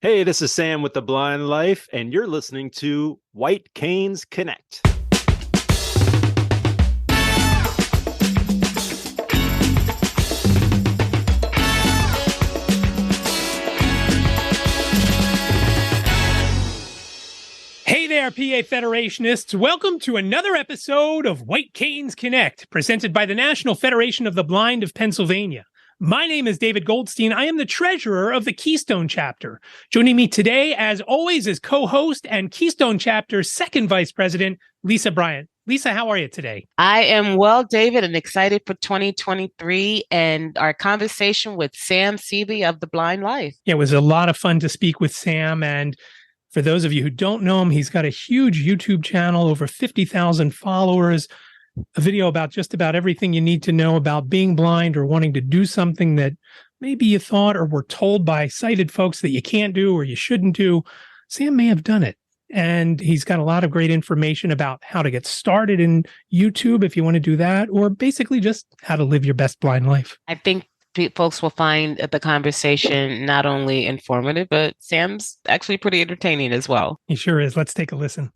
Hey, this is Sam with The Blind Life, and you're listening to White Canes Connect. Hey there, PA Federationists. Welcome to another episode of White Canes Connect, presented by the National Federation of the Blind of Pennsylvania. My name is David Goldstein. I am the treasurer of the Keystone Chapter. Joining me today, as always, is co-host and Keystone Chapter's second vice president, Lisa Bryant. Lisa, how are you today? I am well, David, and excited for 2023 and our conversation with Sam Seavey of The Blind Life. Yeah, it was a lot of fun to speak with Sam, and for those of you who don't know him, he's got a huge YouTube channel, over 50,000 followers, a video about just about everything you need to know about being blind or wanting to do something that maybe you thought or were told by sighted folks that you can't do or you shouldn't do. Sam may have done it. And he's got a lot of great information about how to get started in YouTube if you want to do that, or basically just how to live your best blind life. I think folks will find the conversation not only informative, but Sam's actually pretty entertaining as well. He sure is. Let's take a listen.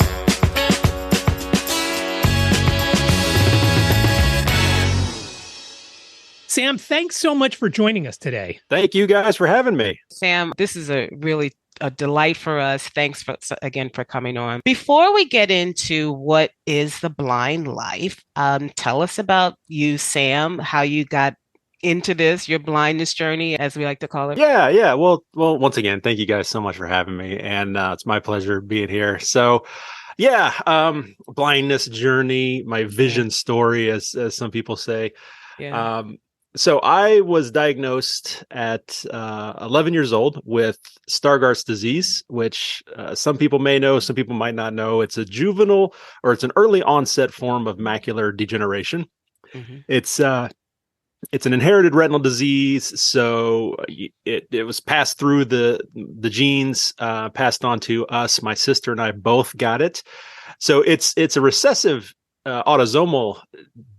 Sam, thanks so much for joining us today. Thank you guys for having me. Sam, this is a delight for us. Thanks again for coming on. Before we get into what is The Blind Life, tell us about you, Sam, how you got into this, your blindness journey, as we like to call it. Yeah. Well, once again, thank you guys so much for having me. And it's my pleasure being here. So blindness journey, my vision story, as some people say. Yeah. So I was diagnosed at 11 years old with Stargardt's disease, which some people may know, some people might not know. It's a juvenile, or it's an early onset form of macular degeneration. Mm-hmm. It's an inherited retinal disease, so it was passed through the genes, passed on to us. My sister and I both got it. So it's a recessive autosomal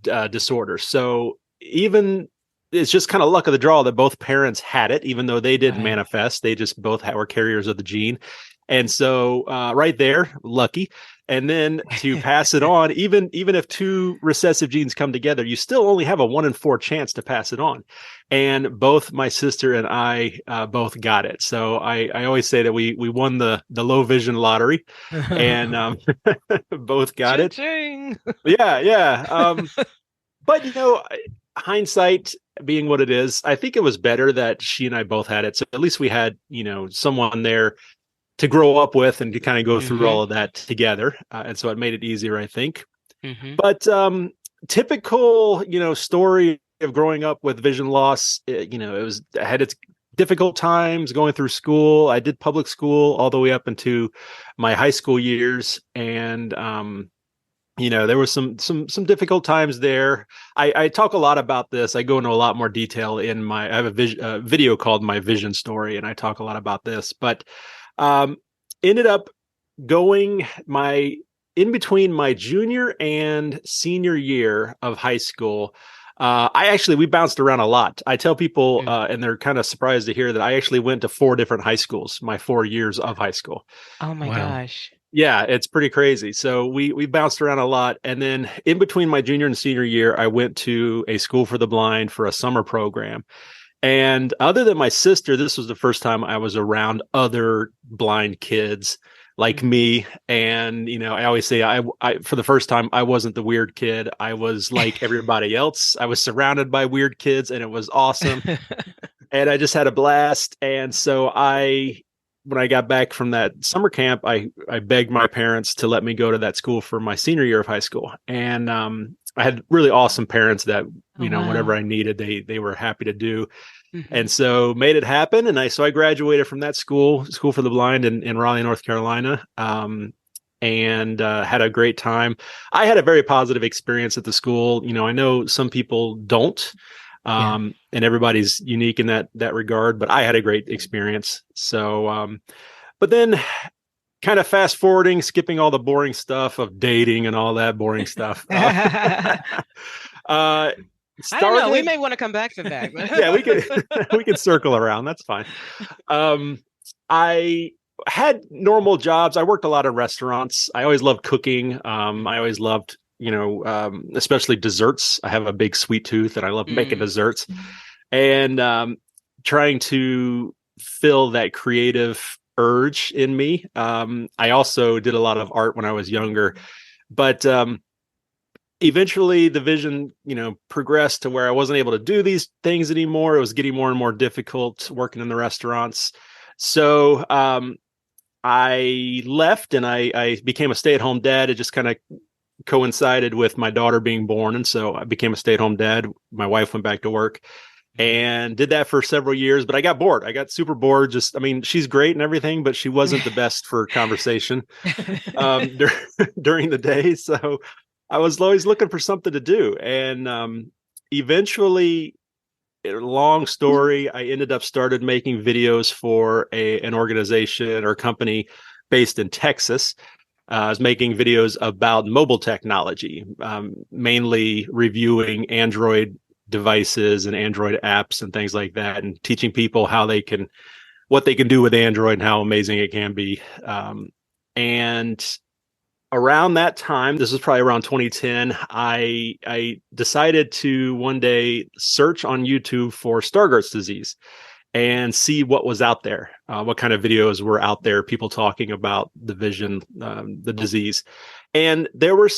disorder. So even it's just kind of luck of the draw that both parents had it, even though they didn't manifest. They just both were carriers of the gene. And so right there, lucky. And then to pass it on, even if two recessive genes come together, you still only have a 1 in 4 chance to pass it on. And both my sister and I both got it. So I always say that we won the low vision lottery, and both got it. Yeah. But hindsight being what it is, I think it was better that she and I both had it. So at least we had, someone there to grow up with and to kind of go through all of that together. And so it made it easier, I think. Mm-hmm. But typical, story of growing up with vision loss, I had its difficult times going through school. I did public school all the way up into my high school years. And, there was some difficult times there. I talk a lot about this. I go into a lot more detail I have a video called My Vision Story, and I talk a lot about this, but ended up going in between my junior and senior year of high school. We bounced around a lot. I tell people, and they're kind of surprised to hear that I actually went to 4 different high schools, my 4 years of high school. Oh my gosh. Yeah, it's pretty crazy. So we bounced around a lot. And then in between my junior and senior year, I went to a school for the blind for a summer program. And other than my sister, this was the first time I was around other blind kids like me. And, I always say I for the first time, I wasn't the weird kid. I was like everybody else. I was surrounded by weird kids, and it was awesome. And I just had a blast. And so when I got back from that summer camp, I begged my parents to let me go to that school for my senior year of high school. And I had really awesome parents that, whatever I needed, they were happy to do. Mm-hmm. And so made it happen. And I graduated from that school for the blind in Raleigh, North Carolina, and had a great time. I had a very positive experience at the school. I know some people don't. And everybody's unique in that regard, but I had a great experience. So, but then kind of fast forwarding, skipping all the boring stuff of dating and all that boring stuff. I don't know. We may want to come back to that. Yeah, we could circle around. That's fine. I had normal jobs. I worked a lot in restaurants. I always loved cooking. I always loved, especially desserts. I have a big sweet tooth and I love making desserts and trying to fill that creative urge in me. I also did a lot of art when I was younger, but eventually the vision, progressed to where I wasn't able to do these things anymore. It was getting more and more difficult working in the restaurants. So I left and I became a stay-at-home dad. It just kind of coincided with my daughter being born. And so I became a stay-at-home dad. My wife went back to work and did that for several years, but I got bored. I got super bored. She's great and everything, but she wasn't the best for conversation during the day. So I was always looking for something to do. And eventually, long story, I ended up started making videos for an organization or company based in Texas. I was making videos about mobile technology, mainly reviewing Android devices and Android apps and things like that, and teaching people what they can do with Android and how amazing it can be. And around that time, this was probably around 2010, I decided to one day search on YouTube for Stargardt's disease and see what was out there, what kind of videos were out there, people talking about the vision, the disease. And there were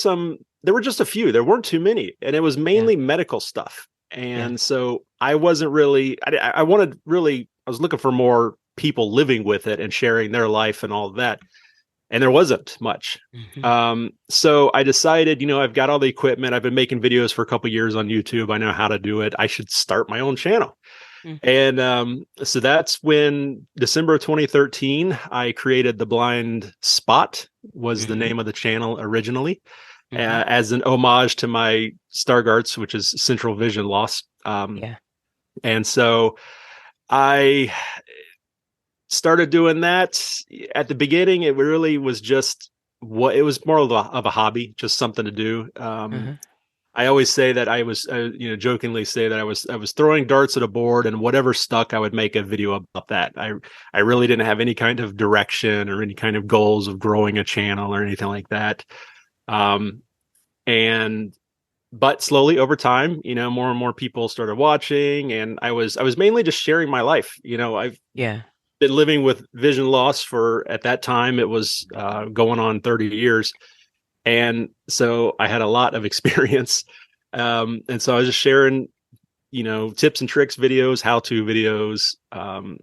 just a few, there weren't too many, and it was mainly medical stuff. And so I wasn't really, I was looking for more people living with it and sharing their life and all of that. And there wasn't much. So I decided, I've got all the equipment. I've been making videos for a couple of years on YouTube. I know how to do it. I should start my own channel. And so that's when December of 2013, I created The Blind Spot was the name of the channel originally, as an homage to my Stargardt's, which is central vision loss. And so I started doing that. At the beginning, it really was just it was more of a hobby, just something to do. I always say that I was, jokingly say that I was throwing darts at a board, and whatever stuck, I would make a video about that. I really didn't have any kind of direction or any kind of goals of growing a channel or anything like that. But slowly over time, more and more people started watching, and I was mainly just sharing my life. I've been living with vision loss for, at that time, it was going on 30 years. And so I had a lot of experience. And so I was just sharing, tips and tricks videos, how-to videos. And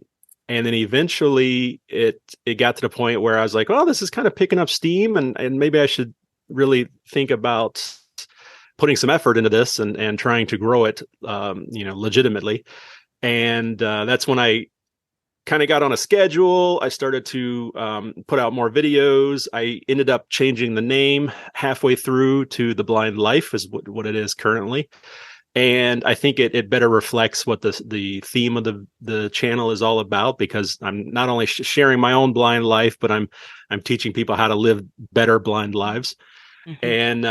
then eventually it got to the point where I was like, oh, this is kind of picking up steam, and maybe I should really think about putting some effort into this and trying to grow it, legitimately. And that's when I kind of got on a schedule. I started to put out more videos. I ended up changing the name halfway through to The Blind Life, is what it is currently. And I think it better reflects what the theme of the channel is all about, because I'm not only sharing my own blind life, but I'm teaching people how to live better blind lives. And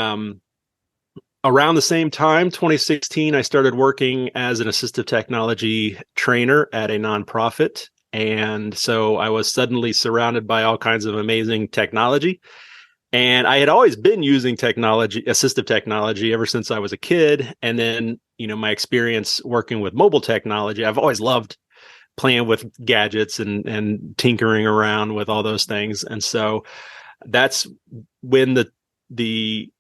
around the same time, 2016, I started working as an assistive technology trainer at a nonprofit. And so I was suddenly surrounded by all kinds of amazing technology. And I had always been using assistive technology ever since I was a kid. And then, my experience working with mobile technology, I've always loved playing with gadgets and tinkering around with all those things. And so that's when the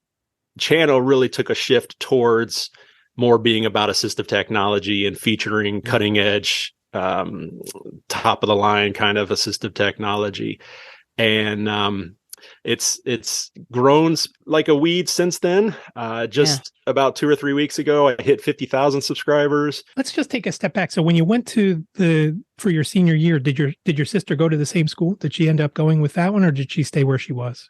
channel really took a shift towards more being about assistive technology and featuring cutting edge, top of the line kind of assistive technology. And it's grown like a weed since then. About 2 or 3 weeks ago, I hit 50,000 subscribers. Let's just take a step back. So when you went for your senior year, did your sister go to the same school? Did she end up going with that one, or did she stay where she was?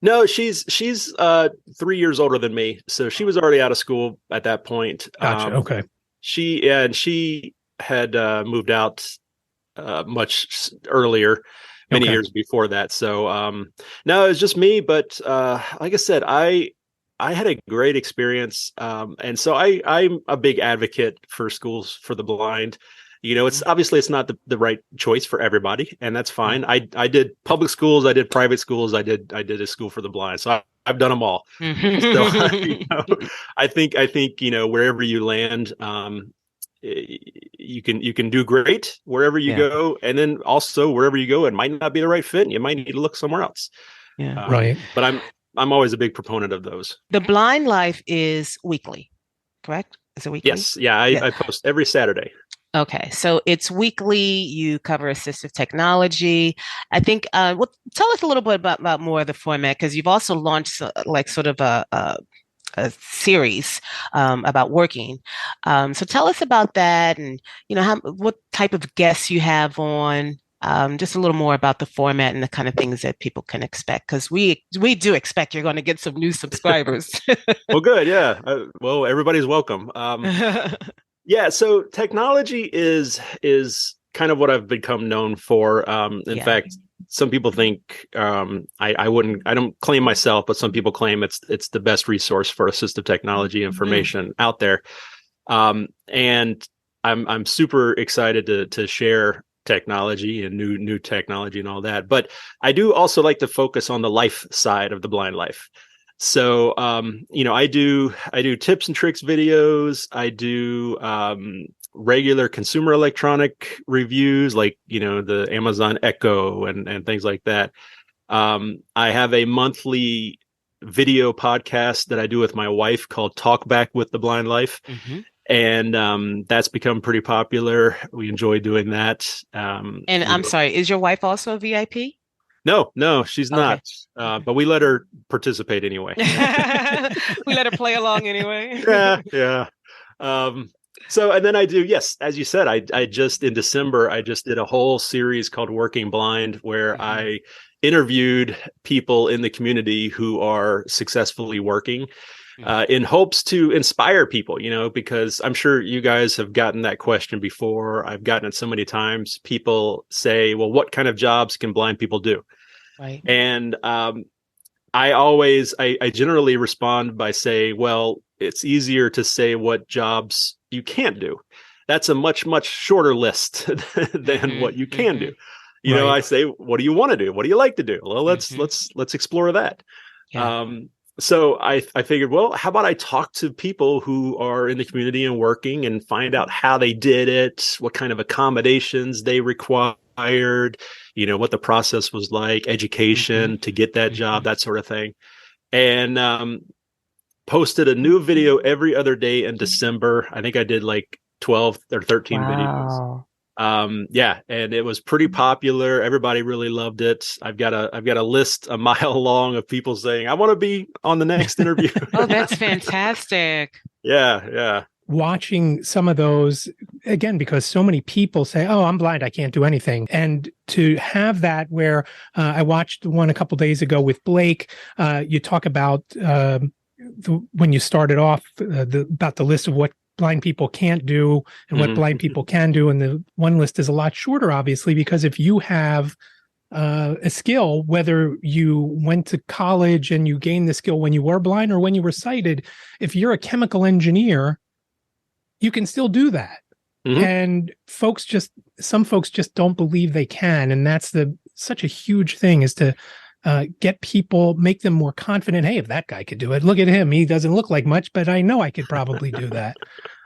No, she's 3 years older than me, so she was already out of school at that point. Gotcha. Okay. She had moved out much earlier, many years before that. So no, it was just me. But like I said, I had a great experience, and so I'm a big advocate for schools for the blind. It's obviously it's not the right choice for everybody, and that's fine. I did public schools, I did private schools, I did a school for the blind, so I've done them all. So I think wherever you land, you can do great wherever you go, and then also wherever you go, it might not be the right fit, and you might need to look somewhere else. Yeah, right. But I'm always a big proponent of those. The Blind Life is weekly, correct? Is it weekly? Yes. Yeah. I post every Saturday. Okay, so it's weekly. You cover assistive technology. I think. Well, tell us a little bit about more of the format, because you've also launched like sort of a series about working. So tell us about that, and what type of guests you have on. Just a little more about the format and the kind of things that people can expect, because we do expect you're going to get some new subscribers. Well, good. Yeah. Well, everybody's welcome. Yeah, so technology is kind of what I've become known for. In fact, some people think I don't claim myself, but some people claim it's the best resource for assistive technology information out there. And I'm super excited to share technology and new technology and all that. But I do also like to focus on the life side of the blind life. So, I do tips and tricks videos. I do regular consumer electronic reviews, like, the Amazon Echo and things like that. I have a monthly video podcast that I do with my wife called Talk Back with the Blind Life. And that's become pretty popular. We enjoy doing that. And I'm sorry, is your wife also a VIP? No, she's not. But we let her participate anyway. We let her play along anyway. Yeah. So, and then I do, yes, as you said, I just in December, I just did a whole series called Working Blind, where I interviewed people in the community who are successfully working. In hopes to inspire people, because I'm sure you guys have gotten that question before. I've gotten it so many times. People say, well, what kind of jobs can blind people do? Right. And I generally respond by saying, well, it's easier to say what jobs you can't do. That's a much, much shorter list than what you can do. I say, what do you want to do? What do you like to do? Well, let's explore that. Yeah. So I figured, well, how about I talk to people who are in the community and working and find out how they did it, what kind of accommodations they required, what the process was like, education to get that job, that sort of thing. And posted a new video every other day in December. I think I did like 12 or 13 videos. And it was pretty popular. Everybody really loved it. I've got a list a mile long of people saying, I want to be on the next interview. Oh, that's fantastic. Yeah. Watching some of those, again, because so many people say, oh, I'm blind, I can't do anything. And to have that where I watched one a couple days ago with Blake, you talk about when you started off about the list of what blind people can't do and what blind people can do. And the one list is a lot shorter, obviously, because if you have a skill, whether you went to college and you gained the skill when you were blind or when you were sighted, if you're a chemical engineer, you can still do that. And some folks just don't believe they can. And that's such a huge thing, is to get people, make them more confident. Hey, if that guy could do it, look at him. He doesn't look like much, but I know I could probably do that.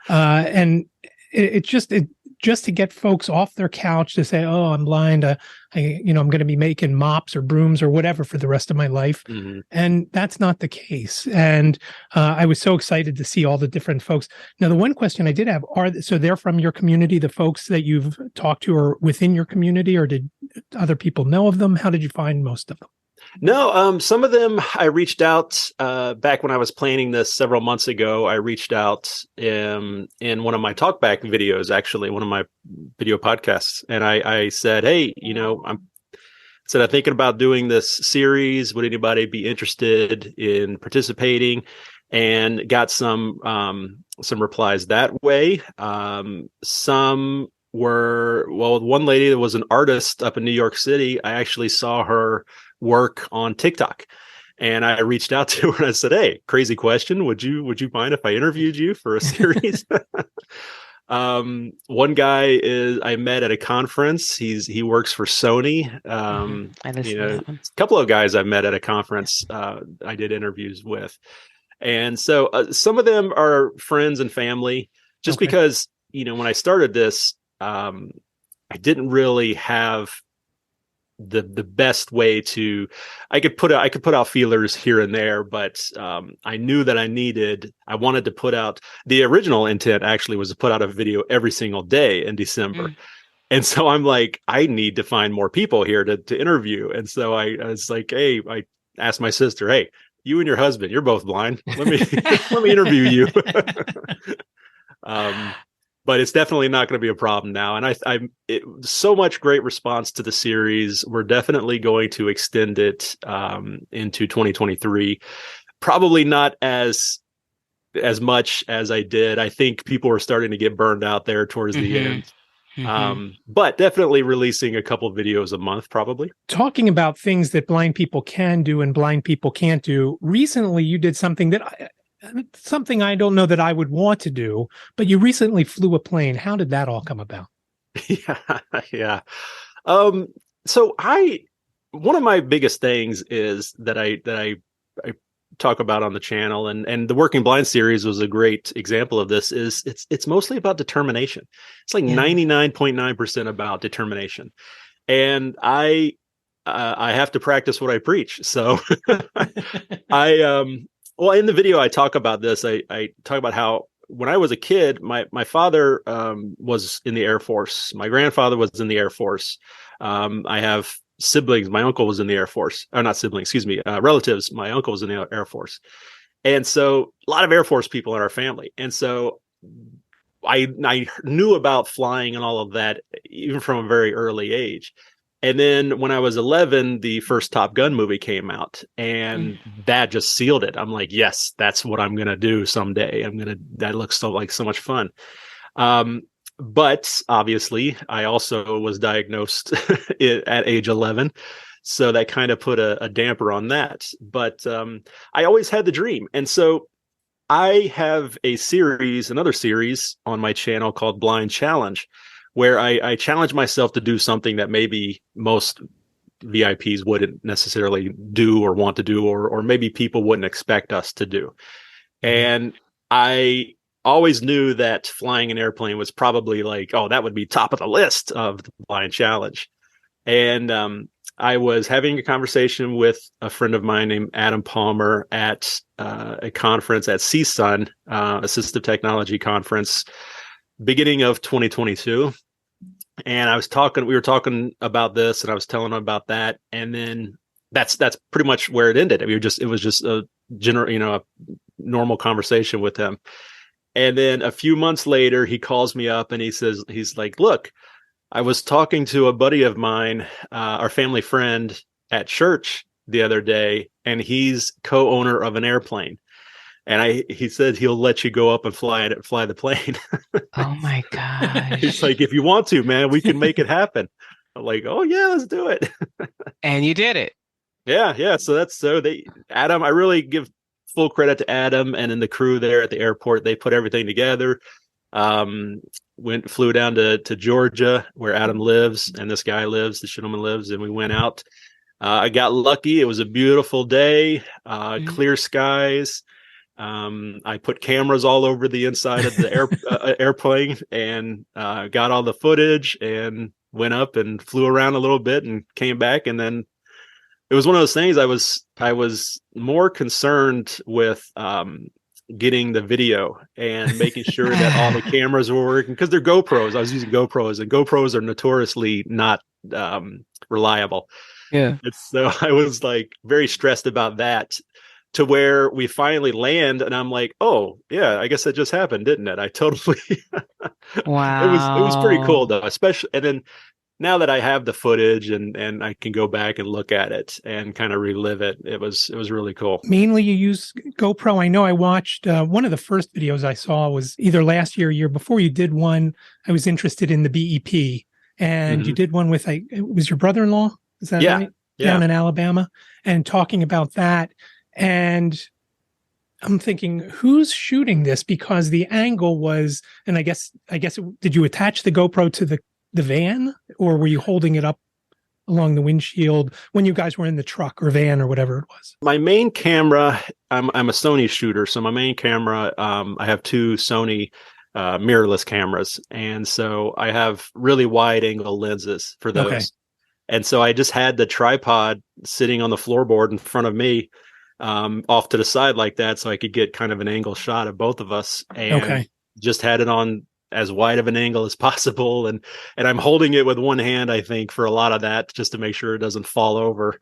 And it just to get folks off their couch to say, oh, I'm blind. I'm going to be making mops or brooms or whatever for the rest of my life. And that's not the case. And I was so excited to see all the different folks. Now, the one question I did have so they're from your community, the folks that you've talked to are within your community, or did other people know of them? How did you find most of them? No, some of them I reached out back when I was planning this several months ago. I reached out in one of my talkback videos, actually, one of my video podcasts. And I said, hey, I'm thinking about doing this series. Would anybody be interested in participating? And got some replies that way. Some were, one lady that was an artist up in New York City. I actually saw her work on TikTok, and I reached out to her and I said, hey, crazy question, would you mind if I interviewed you for a series? One guy is I met at a conference. He works for Sony. I listened to that one. A couple of guys I met at a conference. I did interviews with, and so some of them are friends and family. Just Okay. because when I started this, I didn't really have the best way to. I could put out feelers here and there, but I knew that I wanted to put out. The original intent actually was to put out a video every single day in December. And so I'm like, I need to find more people here to interview. And so I was like, hey, I asked my sister, hey, you and your husband, you're both blind. Let me let me interview you. But it's definitely not going to be a problem now. And so much great response to the series. We're definitely going to extend it into 2023. Probably not as much as I did. I think people were starting to get burned out there towards the end. But definitely releasing a couple videos a month, probably. Talking about things that blind people can do and blind people can't do. Recently, you did something something I don't know that I would want to do, but you recently flew a plane. How did that all come about? Yeah. So one of my biggest things is that I talk about on the channel, and the Working Blind series was a great example of this. Is it's mostly about determination. It's like 99.9% about determination, and I have to practice what I preach. So well, in the video I talk about this. I talk about how when I was a kid, my father was in the Air Force. My grandfather was in the Air Force. I have siblings. My uncle was in the Air Force, or not siblings, excuse me, relatives. My uncle was in the Air Force. And so a lot of Air Force people in our family. And so I knew about flying and all of that, even from a very early age. And then when I was 11, the first Top Gun movie came out, and that just sealed it. I'm like, yes, that's what I'm going to do someday. That looks so much fun. But obviously, I also was diagnosed at age 11. So that kind of put a damper on that. But I always had the dream. And so I have another series on my channel called Blind Challenge, where I challenge myself to do something that maybe most VIPs wouldn't necessarily do or want to do, or maybe people wouldn't expect us to do. And I always knew that flying an airplane was probably like, oh, that would be top of the list of the Blind Challenge. And I was having a conversation with a friend of mine named Adam Palmer at a conference at CSUN, Assistive Technology Conference, beginning of 2022. And we were talking about this, and I was telling him about that. And then that's pretty much where it ended. It was just a a normal conversation with him. And then a few months later, he calls me up and he's like, look, I was talking to a buddy of mine, our family friend at church the other day, and he's co-owner of an airplane. And he said he'll let you go up and fly the plane. Oh my gosh. He's like, if you want to, man, we can make it happen. I'm like, oh yeah, let's do it. And you did it. Yeah. So Adam, I really give full credit to Adam and then the crew there at the airport. They put everything together. Flew down to Georgia, where Adam lives and this guy lives, the gentleman lives, and we went out. I got lucky. It was a beautiful day, clear skies. I put cameras all over the inside of the airplane and got all the footage and went up and flew around a little bit and came back. And then it was one of those things. I was more concerned with getting the video and making sure that all the cameras were working, because they're GoPros. I was using GoPros, and GoPros are notoriously not reliable. Yeah. And so I was like very stressed about that, to where we finally land, and I'm like, oh yeah, I guess that just happened, didn't it? I totally Wow. It was pretty cool though, especially. And then now that I have the footage and I can go back and look at it and kind of relive it, it was really cool. Mainly you use GoPro. I know I watched one of the first videos I saw was either last year or year before. You did one. I was interested in the BEP, and you did one with it was your brother-in-law. Is that right? Yeah. Down in Alabama, and talking about that. And I'm thinking, who's shooting this? Because the angle was, and did you attach the GoPro to the van, or were you holding it up along the windshield when you guys were in the truck or van or whatever it was? My main camera, I'm a Sony shooter, so my main camera, I have two Sony mirrorless cameras, and so I have really wide angle lenses for those. Okay. And so I just had the tripod sitting on the floorboard in front of me, off to the side like that, so I could get kind of an angle shot of both of us, and just had it on as wide of an angle as possible, and I'm holding it with one hand, I think, for a lot of that, just to make sure it doesn't fall over.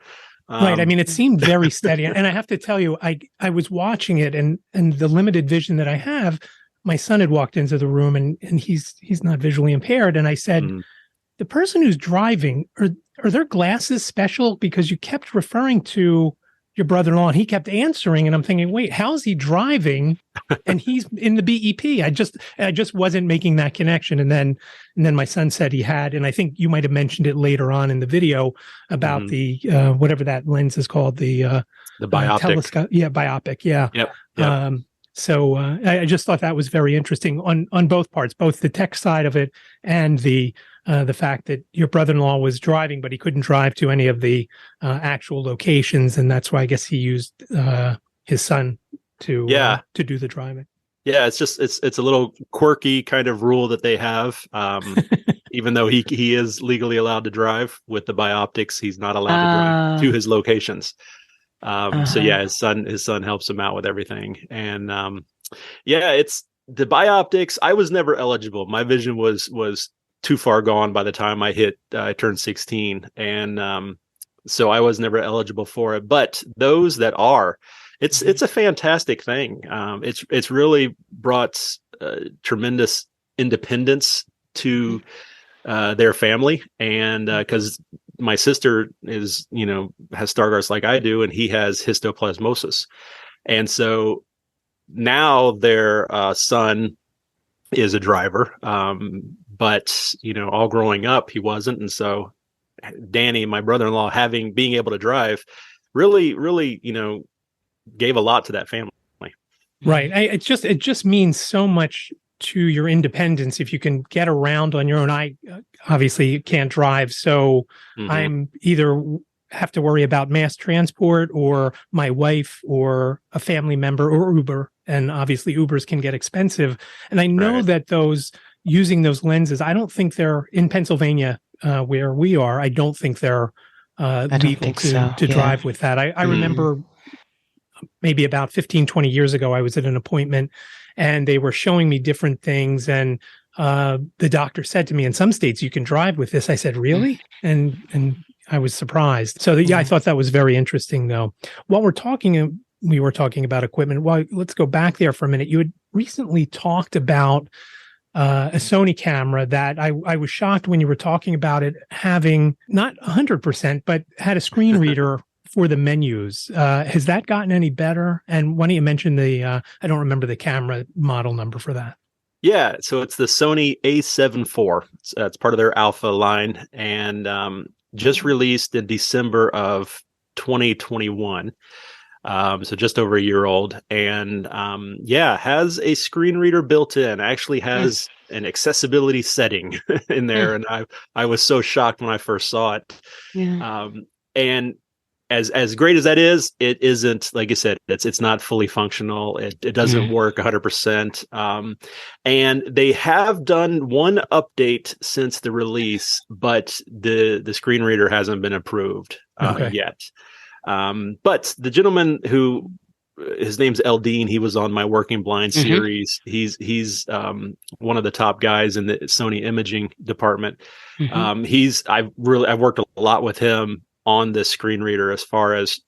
Right. I mean, it seemed very steady, and I have to tell you, I was watching it, and the limited vision that I have, my son had walked into the room, and he's not visually impaired, and I said, the person who's driving, are their glasses special? Because you kept referring to your brother-in-law, and he kept answering, and I'm thinking, wait, how's he driving? And he's in the BEP. I just wasn't making that connection. And then my son said he had, and I think you might have mentioned it later on in the video about the whatever that lens is called, the biopic. Telescope. Yeah, biopic. Yeah. Yep. So I just thought that was very interesting on both parts, both the tech side of it and the fact that your brother-in-law was driving, but he couldn't drive to any of the actual locations, and that's why I guess he used his son to do the driving. Yeah, it's just it's a little quirky kind of rule that they have. Even though he is legally allowed to drive with the bioptics, he's not allowed to drive to his locations. So yeah, his son helps him out with everything, and it's the bioptics. I was never eligible. My vision was too far gone by the time I turned 16, and so I was never eligible for it. But those that are, it's a fantastic thing. It's really brought tremendous independence to their family, and because my sister is, has Stargardt's like I do, and he has histoplasmosis, and so now their son is a driver. But all growing up, he wasn't, and so Danny, my brother-in-law, being able to drive, really, gave a lot to that family. Right. It just means so much to your independence if you can get around on your own. I obviously can't drive, so I'm either have to worry about mass transport or my wife or a family member or Uber, and obviously Ubers can get expensive. And I know that using those lenses, I don't think they're in Pennsylvania where we are. I don't think they're legal to drive with that. I remember maybe about 15, 20 years ago, I was at an appointment and they were showing me different things. And the doctor said to me, in some states, you can drive with this. I said, really? And I was surprised. So I thought that was very interesting, though. While we were talking about equipment. Well, let's go back there for a minute. You had recently talked about a Sony camera that I was shocked when you were talking about it having not 100%, but had a screen reader for the menus. Has that gotten any better? And why don't you mention I don't remember the camera model number for that. Yeah, so it's the Sony A7 IV. It's part of their Alpha line, and just released in December of 2021. So just over a year old, and has a screen reader built in. Actually has an accessibility setting in there, and I was so shocked when I first saw it. And as great as that is, it isn't, like I said, it's not fully functional. It doesn't work 100%. And they have done one update since the release, but the screen reader hasn't been approved yet. But the gentleman who, his name's Eldine, he was on my Working Blind series. He's one of the top guys in the Sony imaging department. I've worked a lot with him on this screen reader as far as,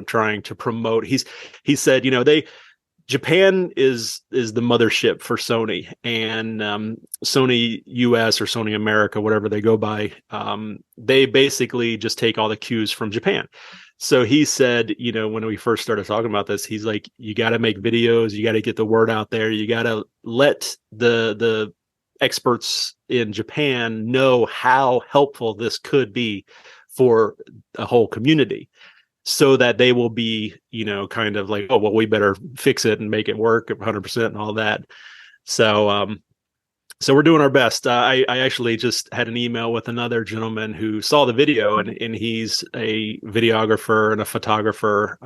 trying to promote. He said, Japan is the mothership for Sony, and Sony US or Sony America, whatever they go by, they basically just take all the cues from Japan. So he said, when we first started talking about this, he's like, you got to make videos, you got to get the word out there, you got to let the experts in Japan know how helpful this could be for a whole community. so that they will be, kind of like, oh, well, we better fix it and make it work 100% and all that. So we're doing our best. I actually just had an email with another gentleman who saw the video, and he's a videographer and a photographer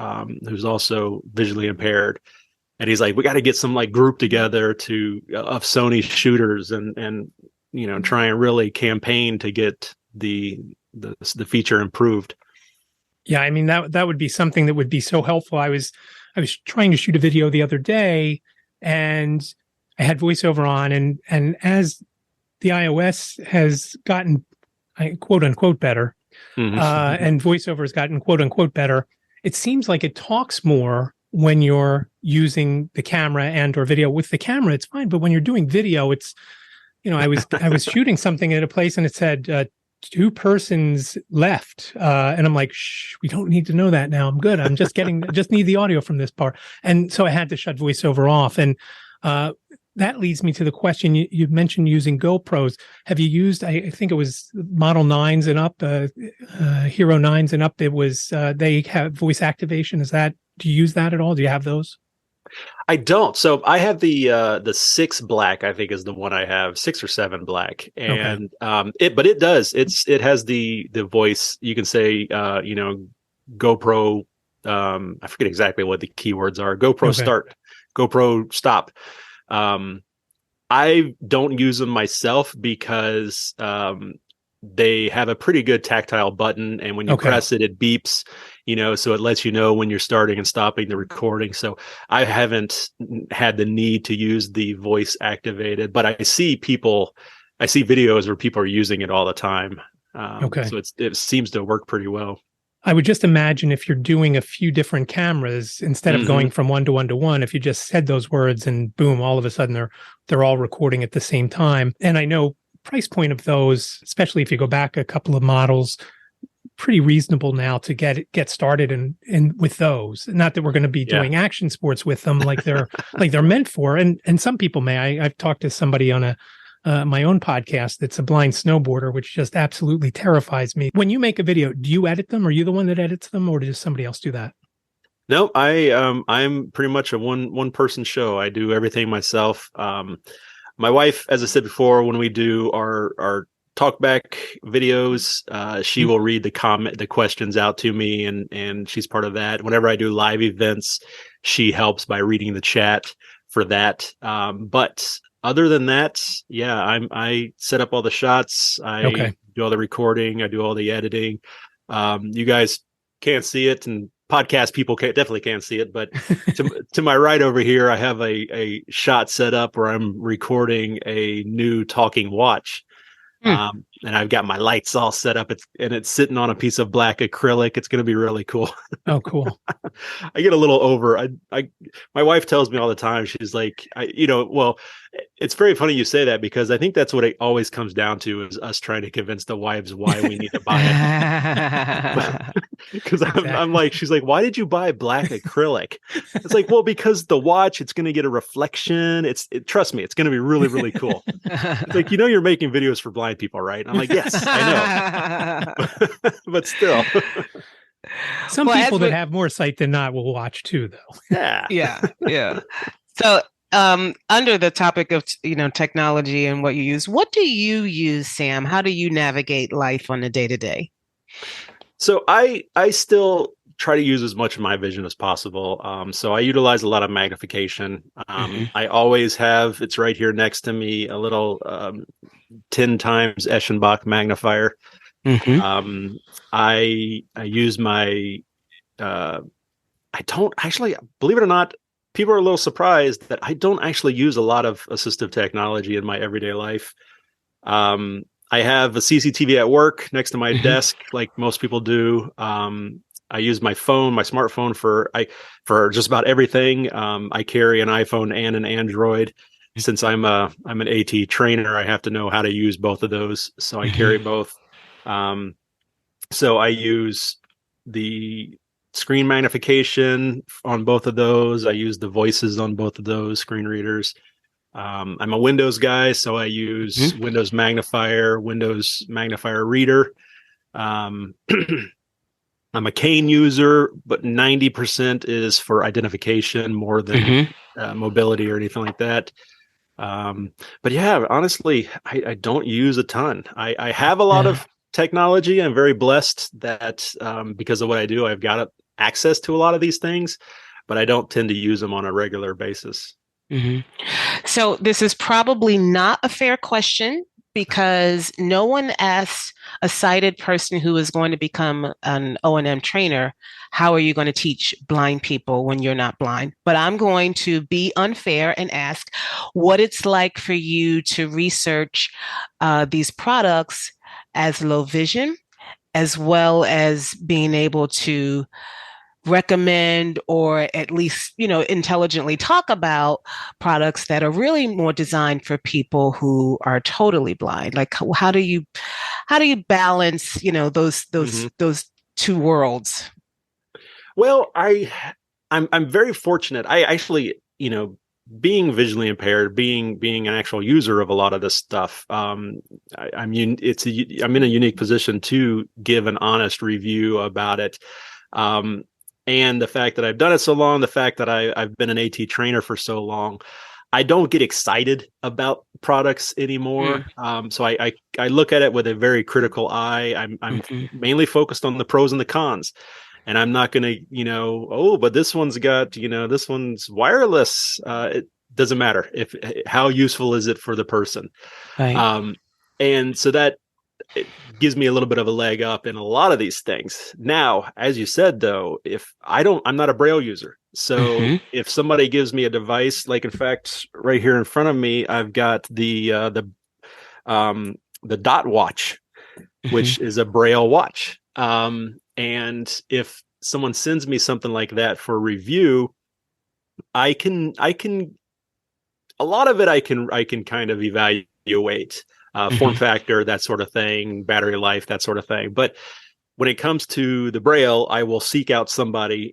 who's also visually impaired. And he's like, we got to get some like group together of Sony shooters and try and really campaign to get the feature improved. Yeah, I mean that would be something that would be so helpful. I was trying to shoot a video the other day, and I had voiceover on, and as the iOS has gotten quote unquote better, and voiceover has gotten quote unquote better, it seems like it talks more when you're using the camera and or video. With the camera, it's fine, but when you're doing video, it's, I was shooting something at a place and it said 2 persons left, and I'm like, shh, we don't need to know that now. I'm good. I'm just just need the audio from this part, and so I had to shut voiceover off. And that leads me to the question. You mentioned using GoPros. Have you used, I think it was Model 9s and up, Hero 9s and up, it was, they have voice activation. Do you use that at all? Do you have those? I don't. So I have the 6 black, I think is the one I have, 6 or 7 black. And but it does. It has the voice. You can say, GoPro, I forget exactly what the keywords are. GoPro start, GoPro stop. I don't use them myself because they have a pretty good tactile button, and when you press it, it beeps, so it lets you know when you're starting and stopping the recording. So I haven't had the need to use the voice activated, but I see videos where people are using it all the time. So it seems to work pretty well. I would just imagine if you're doing a few different cameras, instead of going from one to one to one, if you just said those words and boom, all of a sudden they're all recording at the same time. And I know price point of those, especially if you go back a couple of models, pretty reasonable now to get started in with those. Not that we're going to be doing action sports with them like they're meant for. And some people may. I've talked to somebody on my own podcast that's a blind snowboarder, which just absolutely terrifies me. When you make a video, do you edit them? Are you the one that edits them, or does somebody else do that? No, I'm pretty much a one person show. I do everything myself. My wife, as I said before, when we do our talkback videos, she will read the questions out to me, and she's part of that. Whenever I do live events, she helps by reading the chat for that. But other than that, I set up all the shots. I do all the recording. I do all the editing. You guys can't see it, and podcast people definitely can't see it. But to my right over here, I have a shot set up where I'm recording a new talking watch. And I've got my lights all set up. It's sitting on a piece of black acrylic. It's going to be really cool. Oh, cool. I get a little over. My wife tells me all the time. She's like, well, it's very funny you say that, because I think that's what it always comes down to, is us trying to convince the wives why we need to buy it. Because I'm like, she's like, why did you buy black acrylic? It's like, well, because the watch, it's going to get a reflection. Trust me, it's going to be really, really cool. It's like, you're making videos for blind people, right? I'm like, yes, I know. But still. Some people that have more sight than not will watch too, though. Yeah. So, under the topic of, technology and what you use, what do you use, Sam? How do you navigate life on a day-to-day? So I I try to use as much of my vision as possible. So I utilize a lot of magnification. I always have, it's right here next to me, a little 10 times Eschenbach magnifier. I use my, I don't actually, believe it or not, people are a little surprised that I don't actually use a lot of assistive technology in my everyday life. I have a CCTV at work next to my desk, like most people do. I use my smartphone for just about everything. I carry an iPhone and an Android. Since I'm an AT trainer, I have to know how to use both of those. So I carry both. So I use the screen magnification on both of those. I use the voices on both of those screen readers. I'm a Windows guy, so I use Windows Magnifier, Windows Magnifier Reader. I'm a cane user, but 90% is for identification more than mobility or anything like that. But yeah, honestly, I don't use a ton. I have a lot of technology. I'm very blessed that because of what I do, I've got access to a lot of these things, but I don't tend to use them on a regular basis. So this is probably not a fair question because no one asks a sighted person who is going to become an O&M trainer, how are you going to teach blind people when you're not blind? But I'm going to be unfair and ask what it's like for you to research these products as low vision, as well as being able to recommend or at least intelligently talk about products that are really more designed for people who are totally blind. Like how do you balance those two worlds? Well, I'm very fortunate. I actually, being visually impaired, being an actual user of a lot of this stuff, I'm in a unique position to give an honest review about it. And the fact that I've done it so long, the fact that I've been an AT trainer for so long, I don't get excited about products anymore. So I look at it with a very critical eye. I'm mainly focused on the pros and the cons. And I'm not going to, but this one's got, this one's wireless. It doesn't matter how useful is it for the person. Right. And so that it gives me a little bit of a leg up in a lot of these things. Now, as you said, though, I'm not a Braille user. So if somebody gives me a device, like in fact, right here in front of me, I've got the Dot Watch, which is a Braille watch. And if someone sends me something like that for review, I can a lot of it I can kind of evaluate. Form factor, that sort of thing, battery life, that sort of thing. But when it comes to the Braille, I will seek out somebody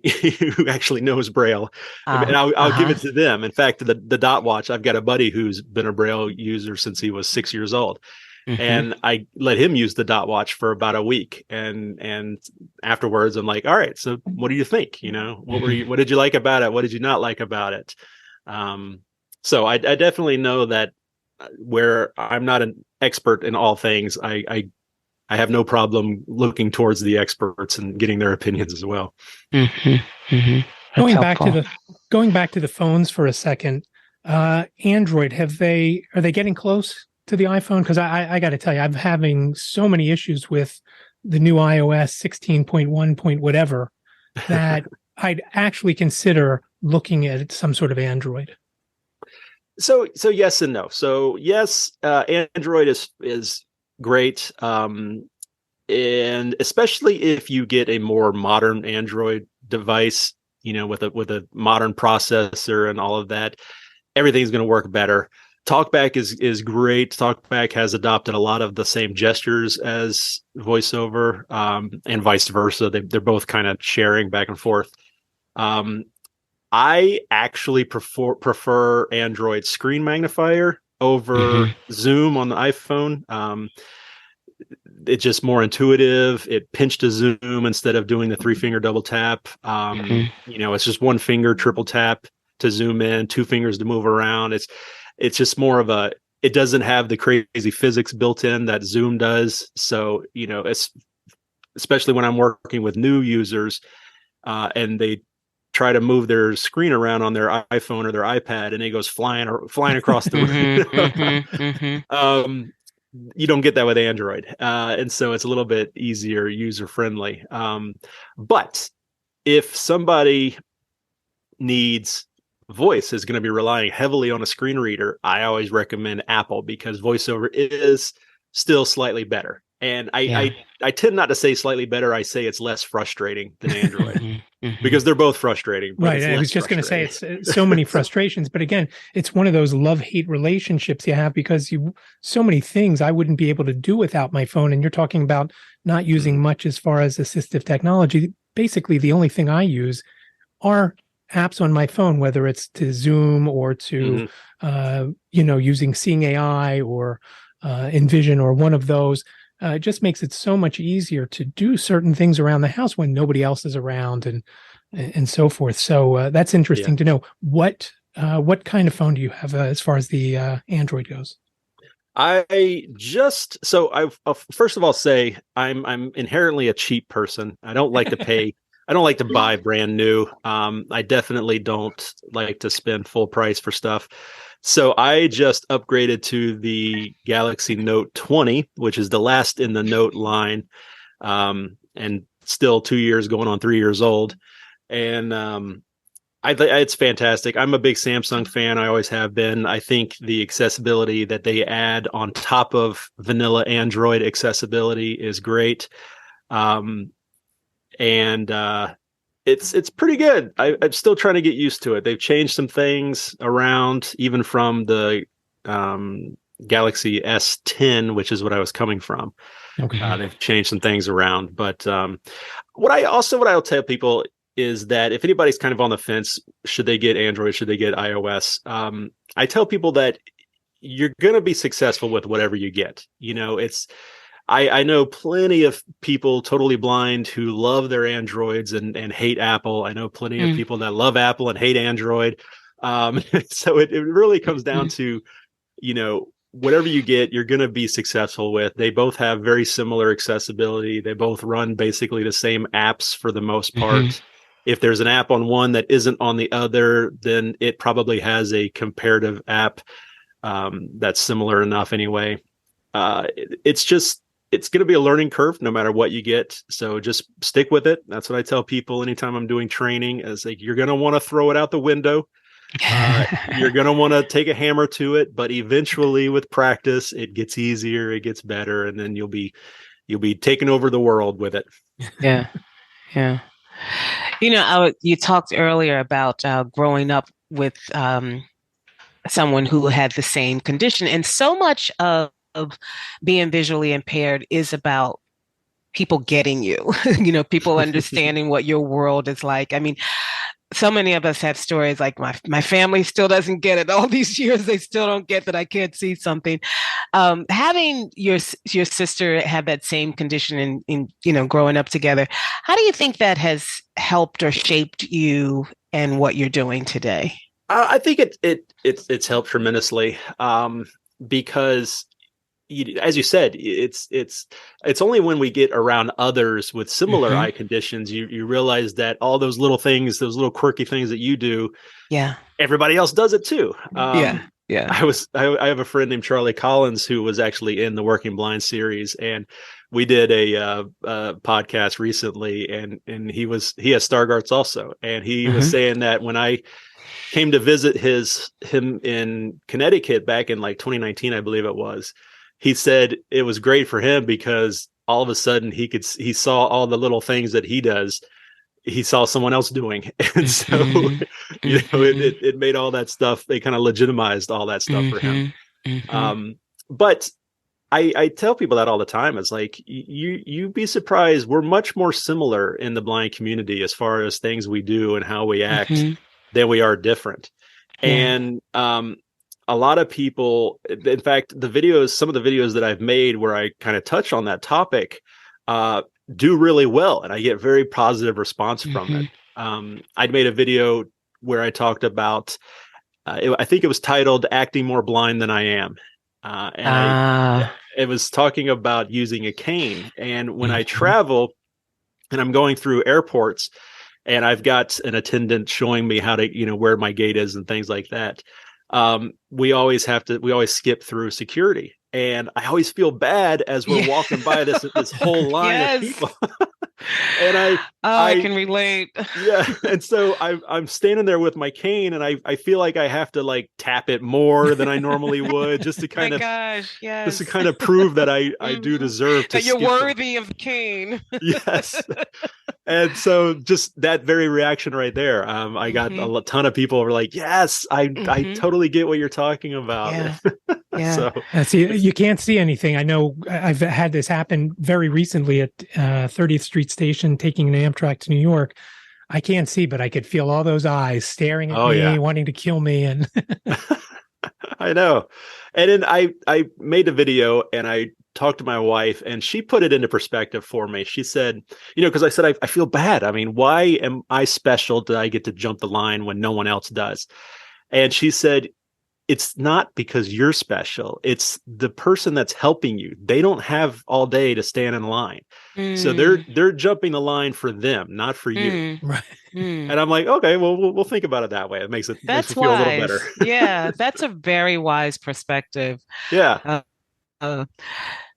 who actually knows Braille, and I'll give it to them. In fact, the Dot Watch, I've got a buddy who's been a Braille user since he was 6 years old, and I let him use the Dot Watch for about a week, and afterwards, I'm like, all right, so what do you think? What did you like about it? What did you not like about it? So I definitely know that where I'm not an expert in all things, I have no problem looking towards the experts and getting their opinions as well. Going back to the phones for a second, Android, are they getting close to the iPhone? Because I got to tell you, I'm having so many issues with the new iOS 16.1 point whatever that I'd actually consider looking at some sort of Android. So yes and no. So yes, Android is great, and especially if you get a more modern Android device, with a modern processor and all of that, everything's going to work better. TalkBack is great. TalkBack has adopted a lot of the same gestures as VoiceOver, and vice versa. They're both kind of sharing back and forth. I actually prefer Android screen magnifier over Zoom on the iPhone. It's just more intuitive. It pinch to zoom instead of doing the 3-finger double tap. It's just 1 finger triple tap to zoom in, 2 fingers to move around. It's just more of it doesn't have the crazy physics built in that Zoom does. So, it's especially when I'm working with new users, and they try to move their screen around on their iPhone or their iPad, and it goes flying across the room. You don't get that with Android, and so it's a little bit easier, user friendly. But if somebody needs voice, is going to be relying heavily on a screen reader, I always recommend Apple because VoiceOver is still slightly better. And I tend not to say slightly better. I say it's less frustrating than Android because they're both frustrating. Right. I was just going to say it's so many frustrations. But again, it's one of those love-hate relationships you have because so many things I wouldn't be able to do without my phone. And you're talking about not using much as far as assistive technology. Basically, the only thing I use are apps on my phone, whether it's to Zoom or to, using Seeing AI or InVision or one of those. it just makes it so much easier to do certain things around the house when nobody else is around and so forth. So that's interesting to know. What kind of phone do you have as far as the Android goes? I first of all say I'm inherently a cheap person. I don't like to pay. I don't like to buy brand new. I definitely don't like to spend full price for stuff. So I just upgraded to the Galaxy Note 20, which is the last in the Note line, and still 2 years going on 3 years old. And it's fantastic. I'm a big Samsung fan. I always have been. I think the accessibility that they add on top of vanilla Android accessibility is great. It's pretty good. I'm still trying to get used to it. They've changed some things around, even from the Galaxy S10, which is what I was coming from. Okay. They've changed some things around. But what I'll tell people is that if anybody's kind of on the fence, should they get Android, should they get iOS? I tell people that you're going to be successful with whatever you get. I know plenty of people totally blind who love their Androids and hate Apple. I know plenty of people that love Apple and hate Android. So it really comes down to, whatever you get, you're going to be successful with. They both have very similar accessibility. They both run basically the same apps for the most part. If there's an app on one that isn't on the other, then it probably has a comparative app that's similar enough anyway. It's going to be a learning curve no matter what you get. So just stick with it. That's what I tell people anytime I'm doing training, is like, you're going to want to throw it out the window. You're going to want to take a hammer to it, but eventually with practice, it gets easier, it gets better. And then you'll be taking over the world with it. Yeah. Yeah. You talked earlier about growing up with someone who had the same condition, and so much of being visually impaired is about people getting you, people understanding what your world is like. I mean, so many of us have stories like my family still doesn't get it. All these years, they still don't get that I can't see something. Having your sister have that same condition in growing up together, how do you think that has helped or shaped you and what you're doing today? I think it's helped tremendously, because as you said, it's only when we get around others with similar eye conditions, you realize that all those little things, those little quirky things that you do, everybody else does it too. Yeah. I have a friend named Charlie Collins who was actually in the Working Blind series, and we did a podcast recently, and he has Stargardt's also, and he was saying that when I came to visit him in Connecticut back in like 2019, I believe it was. He said it was great for him because all of a sudden he saw all the little things that he does. He saw someone else doing. And so, it made all that stuff, they kind of legitimized all that stuff for him. But I tell people that all the time. It's like, you'd be surprised. We're much more similar in the blind community as far as things we do and how we act than we are different. And, a lot of people, in fact, some of the videos that I've made where I kind of touch on that topic, do really well. And I get very positive response from it. I'd made a video where I talked about, I think it was titled "Acting More Blind Than I Am." It was talking about using a cane. And when I travel and I'm going through airports and I've got an attendant showing me how to, where my gate is and things like that, we always skip through security, and I always feel bad as we're walking by this whole line of people. And I can relate. Yeah. And so I'm standing there with my cane, and I feel like I have to like tap it more than I normally would, just to kind just to kind of prove that I do deserve to, that you're worthy of the cane. Yes. And so just that very reaction right there, I got a ton of people were like, yes, I totally get what you're talking about. So see, you can't see anything. I know I've had this happen very recently at 30th Street Station, taking an Amtrak to New York. I can't see, but I could feel all those eyes staring at me, wanting to kill me. And I know. And then I made a video, and I talked to my wife, and she put it into perspective for me. She said, because I said, I feel bad. I mean, why am I special that I get to jump the line when no one else does? And she said, it's not because you're special. It's the person that's helping you. They don't have all day to stand in line. So they're jumping the line for them, not for you. Right. And I'm like, okay, well, we'll think about it that way. It makes me That's feel a little wise. better. Yeah, that's a very wise perspective. Yeah. Uh,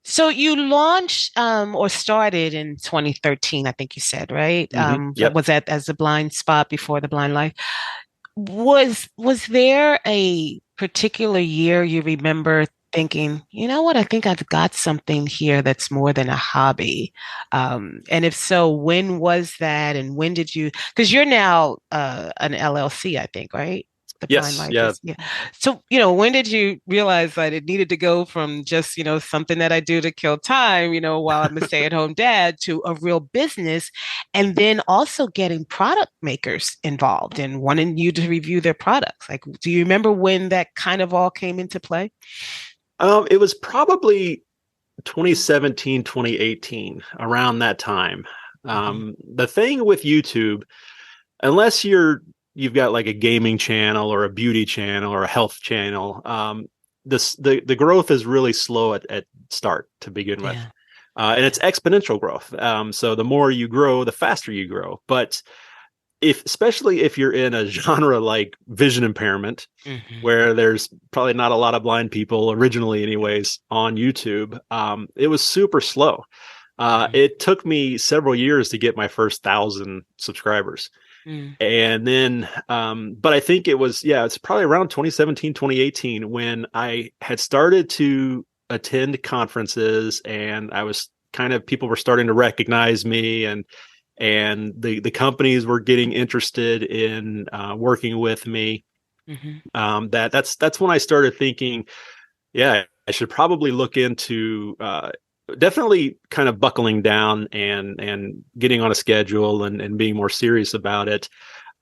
so you launched or started in 2013, I think you said, right? Yep. Was that as the Blind Spot before the Blind Life? Was there a particular year you remember thinking, you know what, I think I've got something here that's more than a hobby? And if so, when was that, and when did you? Because you're now an LLC, I think, right? The Blind Yes. Life Yeah. yeah. So, when did you realize that it needed to go from just, something that I do to kill time, while I'm a stay-at-home dad, to a real business, and then also getting product makers involved and wanting you to review their products? Like, do you remember when that kind of all came into play? It was probably 2017, 2018, around that time. The thing with YouTube, unless you've got like a gaming channel or a beauty channel or a health channel, the growth is really slow at start to begin with. And it's exponential growth. So the more you grow, the faster you grow. But especially if you're in a genre like vision impairment, where there's probably not a lot of blind people originally anyways on YouTube, it was super slow. It took me several years to get my first 1,000 subscribers. And then, but I think it's probably around 2017, 2018 when I had started to attend conferences, and people were starting to recognize me, and the companies were getting interested in working with me. That's when I started thinking, I should probably look into definitely kind of buckling down and getting on a schedule and being more serious about it.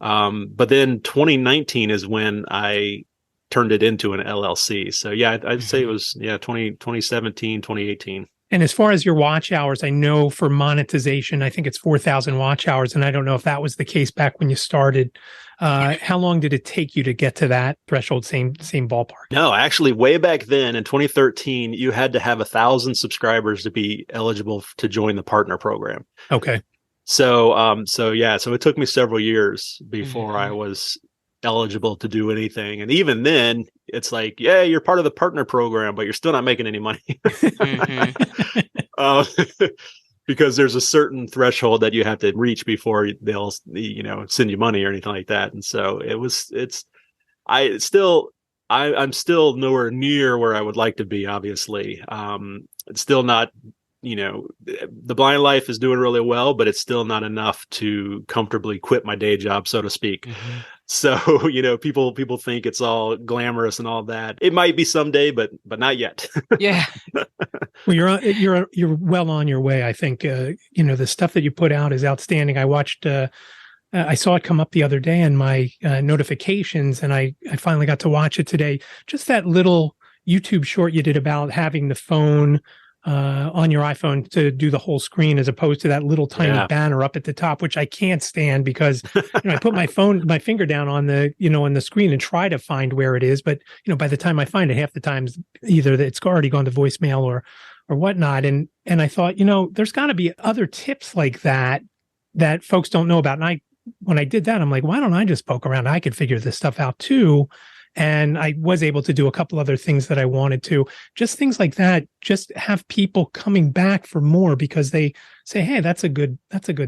But then 2019 is when I turned it into an LLC. So I'd say it was 2017, 2018. And as far as your watch hours, I know for monetization, I think it's 4,000 watch hours. And I don't know if that was the case back when you started. How long did it take you to get to that threshold? Same ballpark? No, actually, way back then in 2013, you had to have 1,000 subscribers to be eligible to join the partner program. Okay. So it took me several years before I was eligible to do anything. And even then, it's like, you're part of the partner program, but you're still not making any money. Because there's a certain threshold that you have to reach before they'll, send you money or anything like that. And so I'm still nowhere near where I would like to be, obviously. It's still not, the Blind Life is doing really well, but it's still not enough to comfortably quit my day job, so to speak. So, people think it's all glamorous and all that. It might be someday, but not yet. Yeah. Well, you're well on your way. I think, the stuff that you put out is outstanding. I watched, I saw it come up the other day in my notifications, and I finally got to watch it today. Just that little YouTube short you did about having the phone on your iPhone to do the whole screen, as opposed to that little tiny banner up at the top, which I can't stand, because I put my finger down on the on the screen and try to find where it is, but by the time I find it, half the times either it's already gone to voicemail or whatnot. And I thought, there's got to be other tips like that folks don't know about. And when I did that, I'm like, why don't I just poke around? I could figure this stuff out too. And I was able to do a couple other things that I wanted to. Just things like that, just have people coming back for more, because they say, hey, that's a good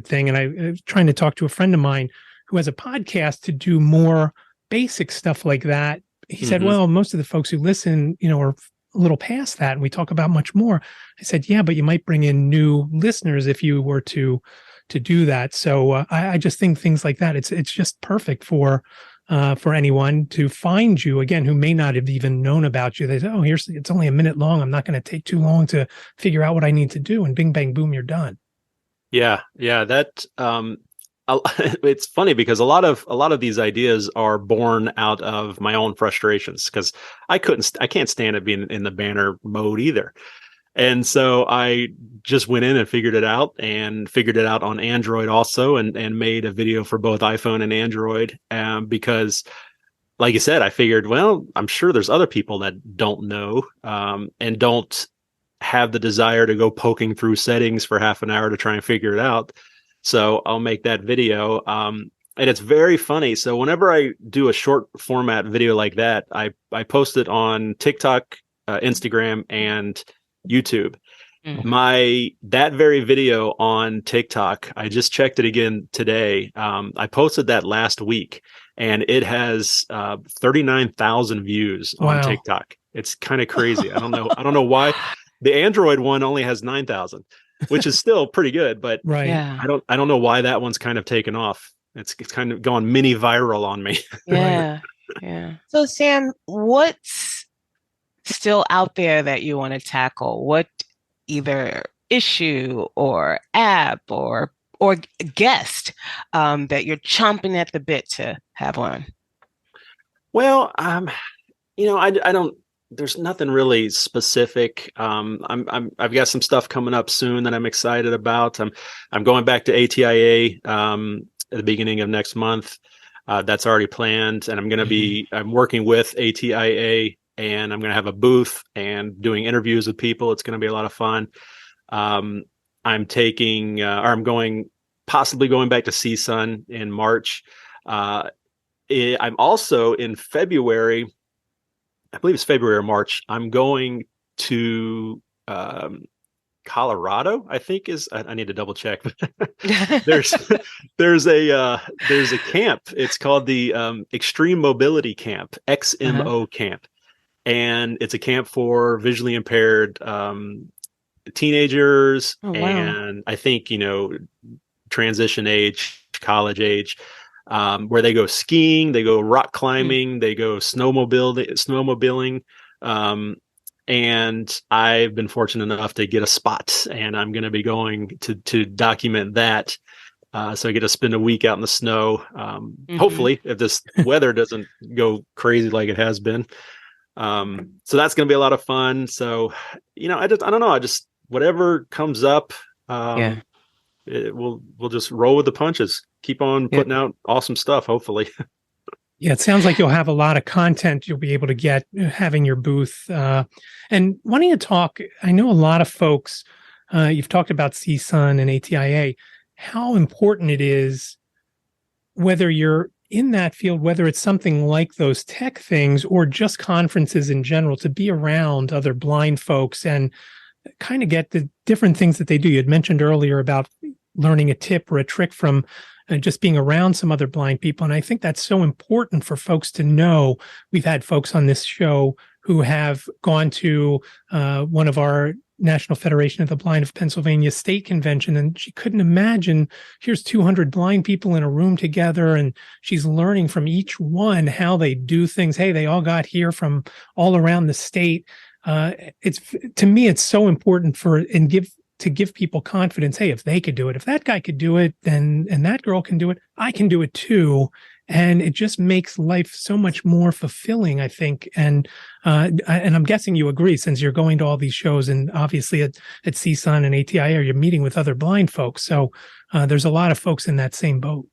thing. And I was trying to talk to a friend of mine who has a podcast to do more basic stuff like that. He said, well, most of the folks who listen, are a little past that, and we talk about much more. I said, yeah, but you might bring in new listeners if you were to do that. So I just think things like that, it's just perfect for anyone to find you, again, who may not have even known about you. They say, oh, it's only a minute long. I'm not going to take too long to figure out what I need to do. And bing, bang, boom, you're done. Yeah. That, it's funny because a lot of these ideas are born out of my own frustrations, because I can't stand it being in the banner mode either. And so I just went in and figured it out on Android also, and made a video for both iPhone and Android, because like you said, I figured, well, I'm sure there's other people that don't know, and don't have the desire to go poking through settings for half an hour to try and figure it out. So I'll make that video. And it's very funny. So whenever I do a short format video like that, I post it on TikTok, Instagram, and YouTube. That very video on TikTok, I just checked it again today. I posted that last week, and it has 39,000 views on TikTok. It's kind of crazy. I don't know why. The Android one only has 9,000, which is still pretty good, but I don't know why that one's kind of taken off. It's kind of gone mini viral on me. Yeah. Yeah. So Sam, what's still out there that you want to tackle? What either issue or app or guest that you're chomping at the bit to have on? Well, I don't. There's nothing really specific. I've got some stuff coming up soon that I'm excited about. I'm going back to ATIA at the beginning of next month. That's already planned, and I'm working with ATIA, and I'm going to have a booth and doing interviews with people. It's going to be a lot of fun. I'm possibly going back to CSUN in March. I'm also in February, I believe it's February or March, I'm going to Colorado, I think I need to double check. there's a camp. It's called the Extreme Mobility Camp, XMO Camp. And it's a camp for visually impaired teenagers. And I think, transition age, college age, where they go skiing, they go rock climbing, they go snowmobiling. And I've been fortunate enough to get a spot, and I'm going to be going to document that. So I get to spend a week out in the snow. Hopefully, if this weather doesn't go crazy like it has been. So that's going to be a lot of fun. So, I don't know. Whatever comes up, we'll just roll with the punches, keep on putting out awesome stuff, hopefully. Yeah, it sounds like you'll have a lot of content you'll be able to get having your booth. And why don't you talk, I know a lot of folks, you've talked about CSUN and ATIA, how important it is, whether you're in that field, whether it's something like those tech things or just conferences in general, to be around other blind folks and kind of get the different things that they do. You had mentioned earlier about learning a tip or a trick from just being around some other blind people. And I think that's so important for folks to know. We've had folks on this show who have gone to one of our National Federation of the Blind of Pennsylvania state convention, and she couldn't imagine, here's 200 blind people in a room together, and she's learning from each one how they do things. Hey, they all got here from all around the state. To me, it's so important to give people confidence. Hey, if they could do it, if that guy could do it, and that girl can do it, I can do it too. And it just makes life so much more fulfilling, I think. And I'm guessing you agree, since you're going to all these shows, and obviously at CSUN and ATIA, you're meeting with other blind folks. So there's a lot of folks in that same boat.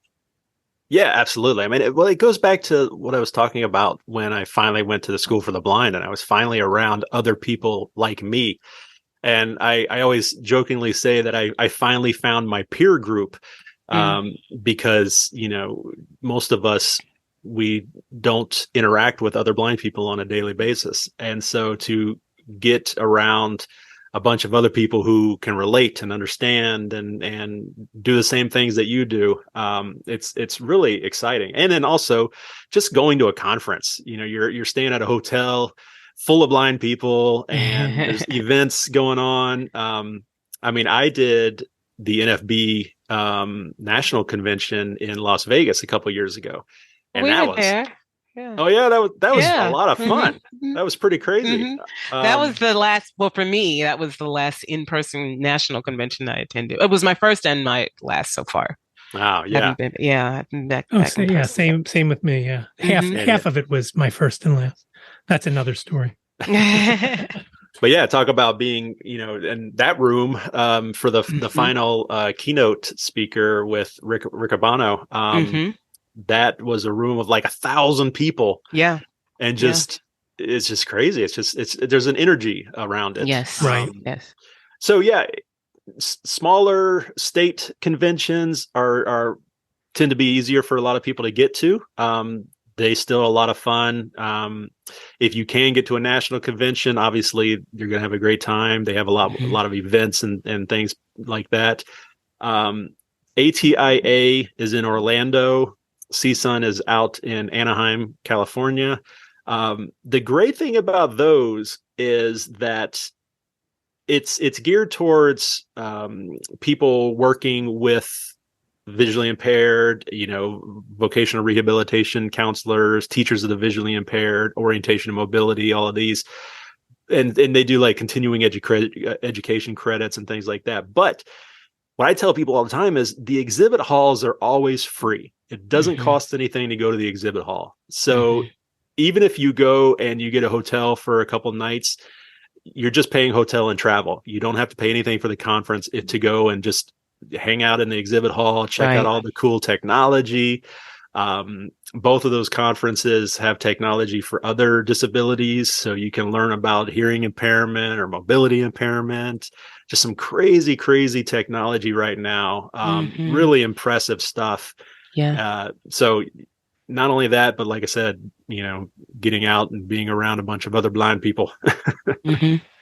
Yeah, absolutely. I mean, it goes back to what I was talking about when I finally went to the School for the Blind, and I was finally around other people like me. And I always jokingly say that I finally found my peer group, because, most of us, we don't interact with other blind people on a daily basis. And so to get around a bunch of other people who can relate and understand and do the same things that you do, it's really exciting. And then also just going to a conference, you're staying at a hotel full of blind people, and there's events going on. I did the NFB national convention in Las Vegas a couple of years ago, and that was there. Yeah. Oh yeah, that was a lot of fun. That was pretty crazy. That was the last. Well, for me, that was the last in-person national convention I attended. It was my first and my last so far. Wow. Yeah. I've been back. Same with me. Yeah. Half of it was my first and last. That's another story. But yeah, talk about being, in that room for the final keynote speaker with Rick Riccobono. That was a room of like 1,000 people. Yeah. And it's just crazy. There's an energy around it. Yes. Right. Yes. So yeah, smaller state conventions tend to be easier for a lot of people to get to. They still a lot of fun. If you can get to a national convention, obviously you're going to have a great time. They have a lot of events and things like that. ATIA is in Orlando. CSUN is out in Anaheim, California. The great thing about those is that it's geared towards people working with visually impaired, vocational rehabilitation counselors, teachers of the visually impaired, orientation and mobility, all of these. And they do like continuing education credits and things like that. But what I tell people all the time is the exhibit halls are always free. It doesn't cost anything to go to the exhibit hall. So even if you go and you get a hotel for a couple nights, you're just paying hotel and travel. You don't have to pay anything for the conference to go and just hang out in the exhibit hall, check out all the cool technology. Both of those conferences have technology for other disabilities. So you can learn about hearing impairment or mobility impairment, just some crazy, crazy technology right now. Really impressive stuff. Yeah. So not only that, but like I said, getting out and being around a bunch of other blind people.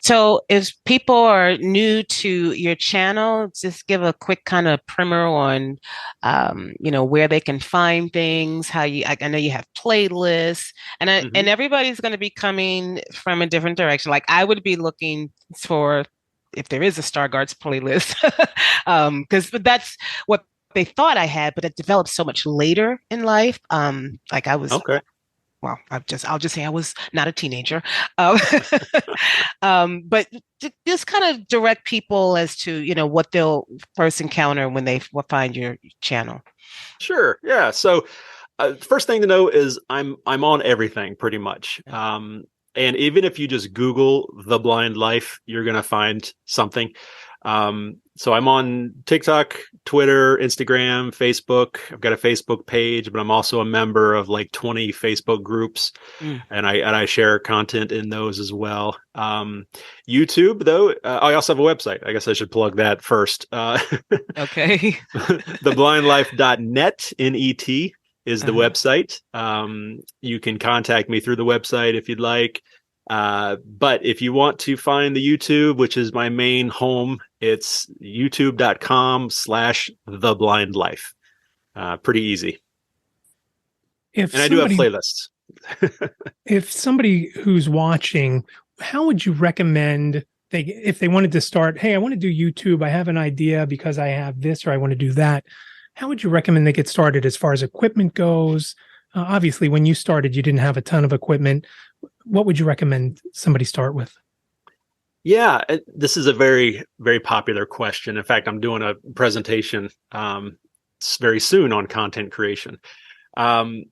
So if people are new to your channel, just give a quick kind of primer on, where they can find things, I know you have playlists and everybody's going to be coming from a different direction. Like I would be looking for, if there is a StarGards playlist, because that's what they thought I had, but it developed so much later in life. Like I was, well, I'll just say I was not a teenager. But just kind of direct people as to, what they'll first encounter when they find your channel. Sure. Yeah. So first thing to know is I'm on everything pretty much. And even if you just Google The Blind Life, you're going to find something. So I'm on TikTok, Twitter, Instagram, Facebook. I've got a Facebook page, but I'm also a member of like 20 Facebook groups, and I share content in those as well. YouTube, though, I also have a website. I guess I should plug that first. Okay. Theblindlife.net, N-E-T, is the website. You can contact me through the website if you'd like. But if you want to find the YouTube, which is my main home, it's youtube.com/theblindlife. Pretty easy. And I do have playlists. If somebody who's watching, how would you recommend if they wanted to start, hey, I want to do YouTube, I have an idea because I have this, or I want to do that. How would you recommend they get started as far as equipment goes? Obviously, when you started, you didn't have a ton of equipment. What would you recommend somebody start with? Yeah, this is a very, very popular question. In fact, I'm doing a presentation very soon on content creation. I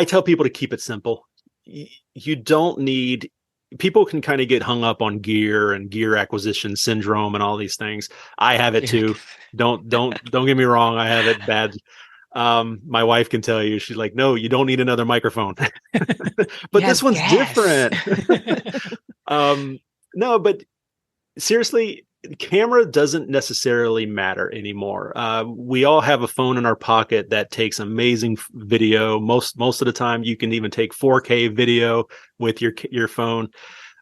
tell people to keep it simple. You don't need, people can kind of get hung up on gear and gear acquisition syndrome and all these things. I have it too. Don't get me wrong. I have it bad. My wife can tell you, she's like, no, you don't need another microphone. But this one's different. No, but seriously, camera doesn't necessarily matter anymore. We all have a phone in our pocket that takes amazing video. Most of the time, you can even take 4K video with your phone.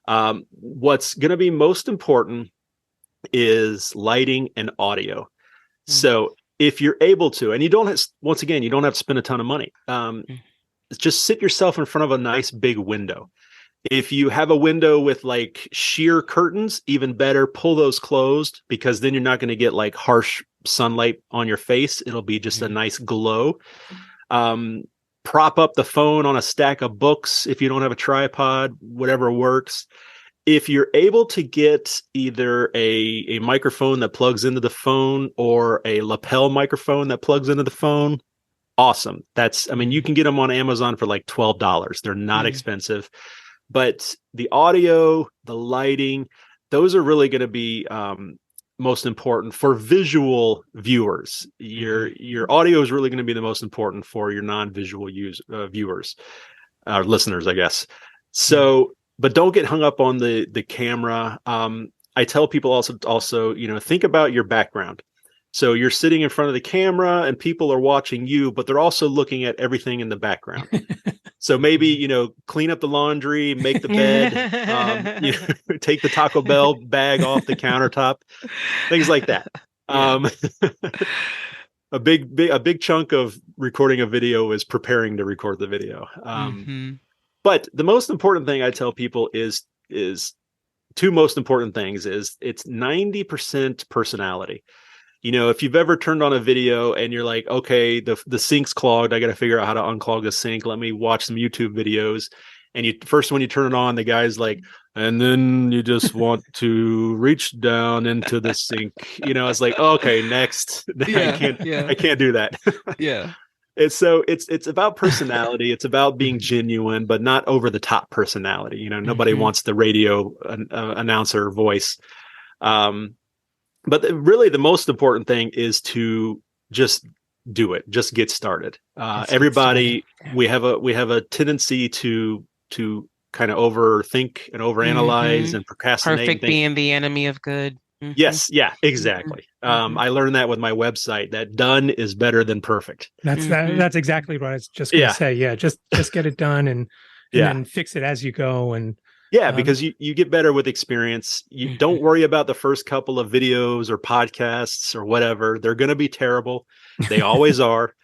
What's going to be most important is lighting and audio. So if you're able to, and you don't have, once again, you don't have to spend a ton of money. Just sit yourself in front of a nice big window. If you have a window with like sheer curtains, even better, pull those closed, because then you're not going to get like harsh sunlight on your face. It'll be just a nice glow. Prop up the phone on a stack of books if you don't have a tripod, whatever works. If you're able to get either a microphone that plugs into the phone or a lapel microphone that plugs into the phone, awesome. You can get them on Amazon for like $12. They're not expensive. but the audio, the lighting, those are really going to be most important for visual viewers. Your audio is really going to be the most important for your non-visual viewers, listeners, I guess. So, but don't get hung up on the camera. I tell people also, think about your background. So you're sitting in front of the camera and people are watching you, but they're also looking at everything in the background. So maybe, clean up the laundry, make the bed, take the Taco Bell bag off the countertop, things like that. A big chunk of recording a video is preparing to record the video. But the most important thing I tell people is two most important things is it's 90% personality. If you've ever turned on a video and you're like, okay, the sink's clogged, I got to figure out how to unclog the sink. Let me watch some YouTube videos. And when you turn it on, the guy's like, and then you just want to reach down into the sink. It's like, okay, next. I can't do that. It's about personality. It's about being genuine, but not over the top personality. Nobody wants the radio announcer voice. But really, the most important thing is to just do it. Just get started. Everybody, we have a tendency to kind of overthink and overanalyze and procrastinate. Perfect being the enemy of good. Yes, yeah, exactly. I learned that with my website. That done is better than perfect. That's exactly what I was just going to say. Yeah, just get it done and then fix it as you go. And because you get better with experience. You don't worry about the first couple of videos or podcasts or whatever. They're going to be terrible. They always are.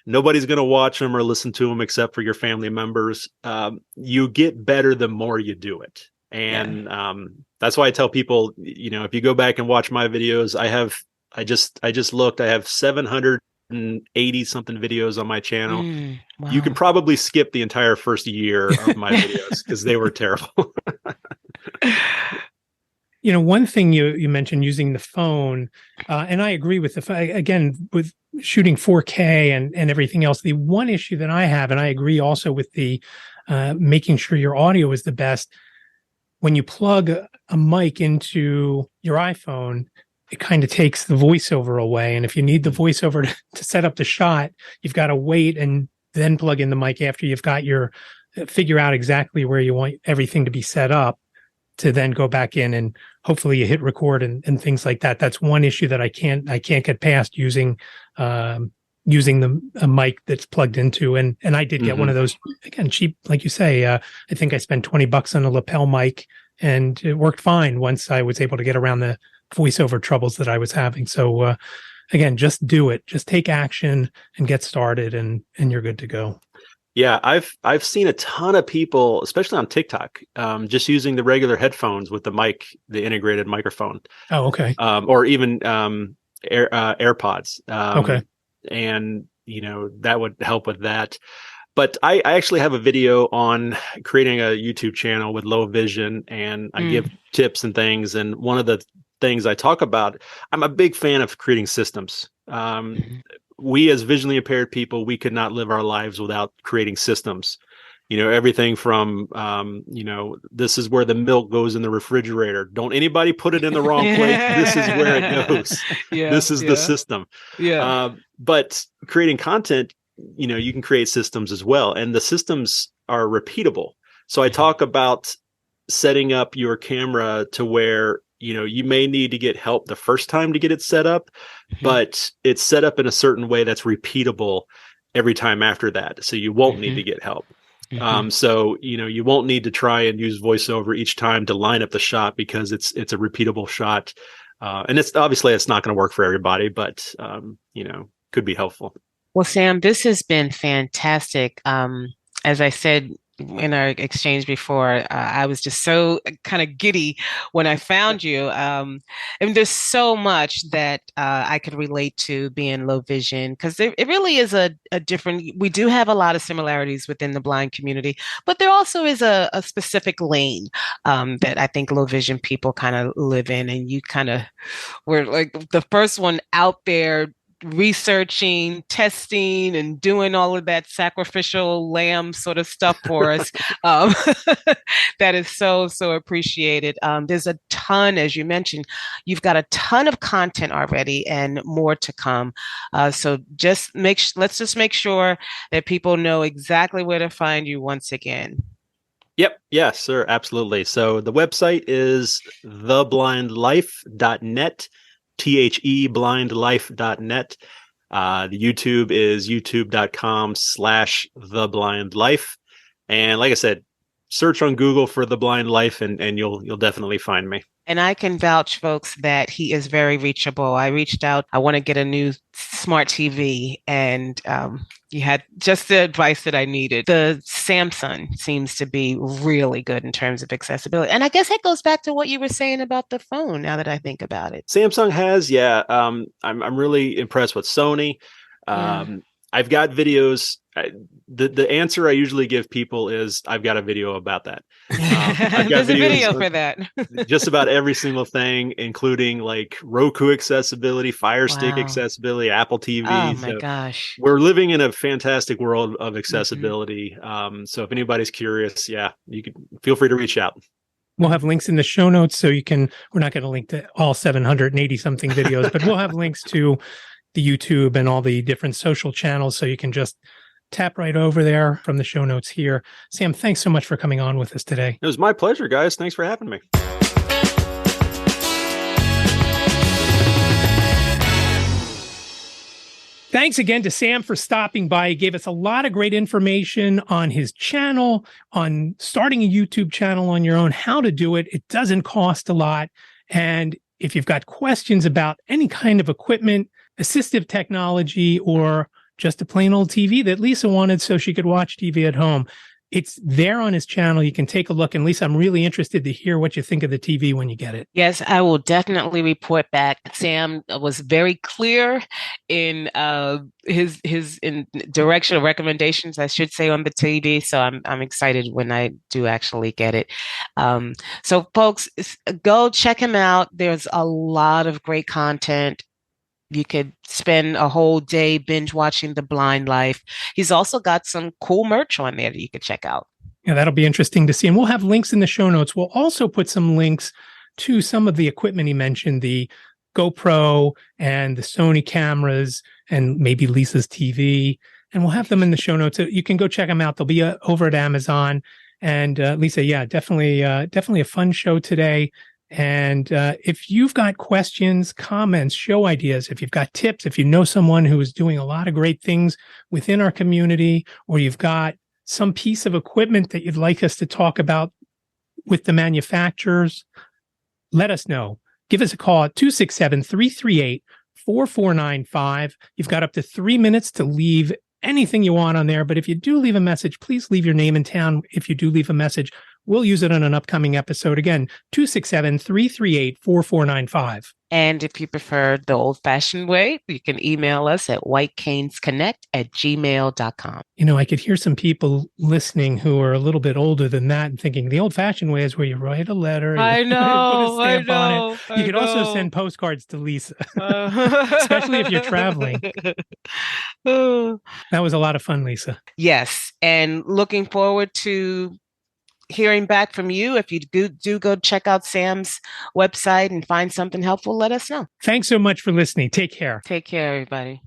Nobody's going to watch them or listen to them except for your family members. You get better the more you do it. And that's why I tell people, if you go back and watch my videos, I just looked, I have 780 something videos on my channel. Wow. You can probably skip the entire first year of my videos because they were terrible. One thing you mentioned using the phone, and I agree with again, with shooting 4K and everything else. The one issue that I have, and I agree also with the making sure your audio is the best, when you plug a mic into your iPhone, it kind of takes the voiceover away. And if you need the voiceover to set up the shot, you've got to wait and then plug in the mic after you've got figure out exactly where you want everything to be set up to then go back in and hopefully you hit record and things like that. That's one issue that I can't get past using a mic that's plugged into. And I did get one of those, again, cheap, like you say. I think I spent $20 on a lapel mic and it worked fine once I was able to get around the voiceover troubles that I was having. So again, just do it. Just take action and get started and you're good to go. Yeah, I've seen a ton of people, especially on TikTok, just using the regular headphones with the mic, the integrated microphone. Oh, okay. Or even AirPods. Okay. And that would help with that. But I actually have a video on creating a YouTube channel with low vision, and I give tips and things. And one of the things I talk about, I'm a big fan of creating systems. We as visually impaired people, we could not live our lives without creating systems. Everything from, this is where the milk goes in the refrigerator. Don't anybody put it in the wrong place. This is where it goes. This is the system. But creating content, you can create systems as well. And the systems are repeatable. So I talk about setting up your camera to where, you may need to get help the first time to get it set up, but it's set up in a certain way that's repeatable every time after that. So you won't need to get help. So, you won't need to try and use voiceover each time to line up the shot because it's a repeatable shot. And it's obviously it's not going to work for everybody, but, could be helpful. Well, Sam, this has been fantastic. As I said in our exchange before, I was just so kind of giddy when I found you. And there's so much that I could relate to being low vision, because it really is a different, we do have a lot of similarities within the blind community, but there also is a specific lane that I think low vision people kind of live in. And you kind of were like the first one out there researching, testing, and doing all of that sacrificial lamb sort of stuff for us. Um, that is so, so appreciated. There's a ton, as you mentioned, you've got a ton of content already and more to come. So let's just make sure that people know exactly where to find you once again. Yep. Yes, sir. Absolutely. So the website is theblindlife.net, theblindlife.net. The YouTube is youtube.com/theblindlife. And like I said, search on Google for The Blind Life and you'll definitely find me. And I can vouch, folks, that he is very reachable. I reached out. I want to get a new smart TV, and you had just the advice that I needed. The Samsung seems to be really good in terms of accessibility. And I guess that goes back to what you were saying about the phone, now that I think about it. Samsung has, yeah. I'm really impressed with Sony. I've got videos. The answer I usually give people is I've got a video about that. I've got There's a video for that. Just about every single thing, including like Roku accessibility, Fire Stick accessibility, Apple TV. Oh my gosh. We're living in a fantastic world of accessibility. So if anybody's curious, yeah, you can feel free to reach out. We'll have links in the show notes, so we're not going to link to all 780 something videos, but we'll have links to the YouTube and all the different social channels, so you can just tap right over there from the show notes here. Sam, thanks so much for coming on with us today. It was my pleasure, guys. Thanks for having me. Thanks again to Sam for stopping by. He gave us a lot of great information on his channel, on starting a YouTube channel on your own, how to do it. It doesn't cost a lot. And if you've got questions about any kind of equipment, assistive technology, or just a plain old TV that Lisa wanted so she could watch TV at home, it's there on his channel. You can take a look. And Lisa, I'm really interested to hear what you think of the TV when you get it. Yes, I will definitely report back. Sam was very clear in his directional recommendations, I should say, on the TV. So I'm excited when I do actually get it. So folks, go check him out. There's a lot of great content. You could spend a whole day binge watching The Blind Life. He's also got some cool merch on there that you could check out. Yeah, that'll be interesting to see. And we'll have links in the show notes. We'll also put some links to some of the equipment he mentioned, the GoPro and the Sony cameras and maybe Lisa's TV. And we'll have them in the show notes. So you can go check them out. They'll be over at Amazon. And Lisa, yeah, definitely a fun show today. And if you've got questions, comments, show ideas, if you've got tips, if you know someone who is doing a lot of great things within our community, or you've got some piece of equipment that you'd like us to talk about with the manufacturers, let us know. Give us a call at 267-338-4495. You've got up to 3 minutes to leave anything you want on there. But if you do leave a message, please leave your name and town. If you do leave a message, we'll use it on an upcoming episode. Again, 267-338-4495. And if you prefer the old-fashioned way, you can email us at whitecanesconnect@gmail.com. You know, I could hear some people listening who are a little bit older than that and thinking the old-fashioned way is where you write a letter. I know, put a stamp on it. You could also send postcards to Lisa, especially if you're traveling. That was a lot of fun, Lisa. Yes, and looking forward to hearing back from you. If you do go check out Sam's website and find something helpful, let us know. Thanks so much for listening. Take care. Take care, everybody.